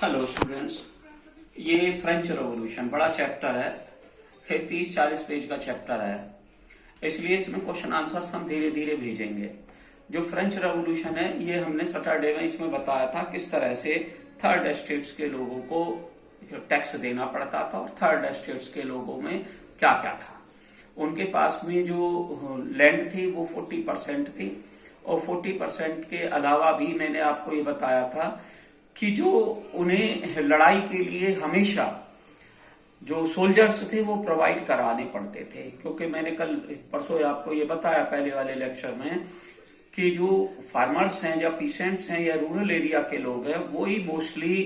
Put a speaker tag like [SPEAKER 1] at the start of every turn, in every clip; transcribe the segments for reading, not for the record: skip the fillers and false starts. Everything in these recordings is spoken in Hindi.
[SPEAKER 1] हेलो स्टूडेंट्स, ये फ्रेंच रेवोल्यूशन बड़ा चैप्टर है। 30-40 पेज का चैप्टर है, इसलिए इसमें क्वेश्चन आंसर्स हम धीरे धीरे भेजेंगे। जो फ्रेंच रेवोल्यूशन है ये हमने सैटरडे में इसमें बताया था किस तरह से थर्ड एस्टेट्स के लोगों को टैक्स देना पड़ता था और थर्ड एस्टेट्स के लोगों में क्या क्या था। उनके पास में जो लैंड थी वो 40% थी और 40% के अलावा भी मैंने आपको ये बताया था कि जो उन्हें लड़ाई के लिए हमेशा जो सोल्जर्स थे वो प्रोवाइड कराने पड़ते थे, क्योंकि मैंने कल परसों आपको ये बताया पहले वाले लेक्चर में कि जो फार्मर्स हैं या पीसेंट्स हैं या रूरल एरिया के लोग हैं वो ही मोस्टली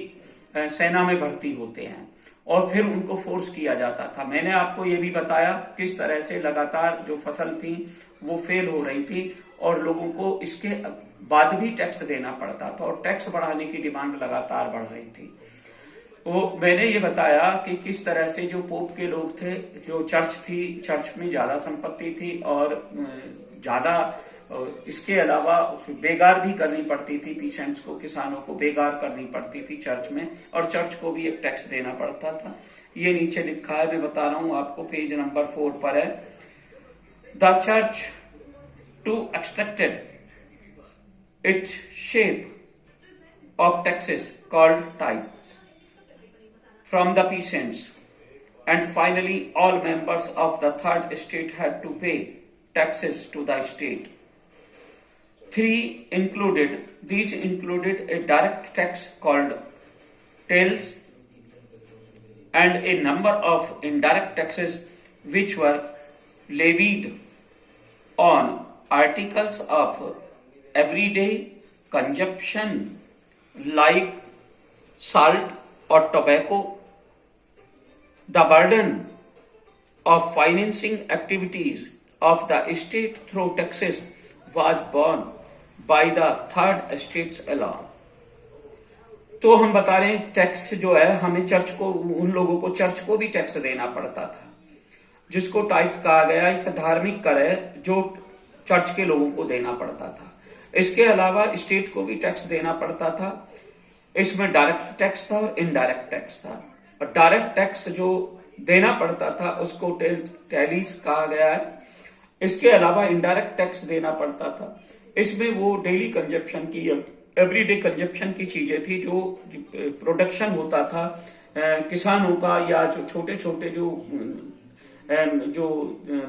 [SPEAKER 1] सेना में भर्ती होते हैं और फिर उनको फोर्स किया जाता था। मैंने आपको ये भी बताया किस तरह से लगातार जो फसल थी वो फेल हो रही थी और लोगों को इसके बाद भी टैक्स देना पड़ता था और टैक्स बढ़ाने की डिमांड लगातार बढ़ रही थी। तो मैंने ये बताया कि किस तरह से जो पोप के लोग थे, जो चर्च थी, चर्च में ज्यादा संपत्ति थी और ज्यादा इसके अलावा बेगार भी करनी पड़ती थी, पीसेंट्स को, किसानों को बेगार करनी पड़ती थी चर्च में, और चर्च को भी एक टैक्स देना पड़ता था। ये नीचे लिखा है, मैं बता रहा हूं आपको, पेज नंबर 4 पर है। The church to extracted its shape of taxes called tithes from the peasants, and finally all members of the third estate had to pay taxes to the state. These included a direct tax called tails and a number of indirect taxes which were levied on articles of everyday consumption like salt or tobacco. The burden of financing activities of the state through taxes was borne by the third estates alone. तो हम बता रहे हैं टैक्स जो है हमें चर्च को, उन लोगों को चर्च को भी टैक्स देना पड़ता था, जिसको टाइथ कहा गया। इसे धार्मिक कर है जो चर्च के लोगों को देना पड़ता था। इसके अलावा स्टेट को भी टैक्स देना पड़ता था। इसमें डायरेक्ट टैक्स था और इनडायरेक्ट टैक्स था। और डायरेक्ट टैक्स जो देना पड़ता था उसको टैलीस कहा गया है। इसके अलावा इनडायरेक्ट टैक्स देना पड़ता था। इसमें वो डेली कंजप्शन की, एवरीडे कंजप्शन की चीजें थी, जो प्रोडक्शन होता था किसानों का, या जो छोटे छोटे जो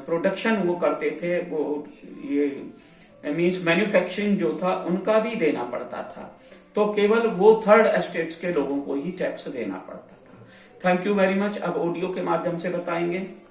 [SPEAKER 1] प्रोडक्शन वो करते थे, वो ये मीन्स मैन्युफैक्चरिंग जो था, उनका भी देना पड़ता था। तो केवल वो थर्ड एस्टेट्स के लोगों को ही टैक्स देना पड़ता था। Thank you very much. अब ऑडियो के माध्यम से बताएंगे।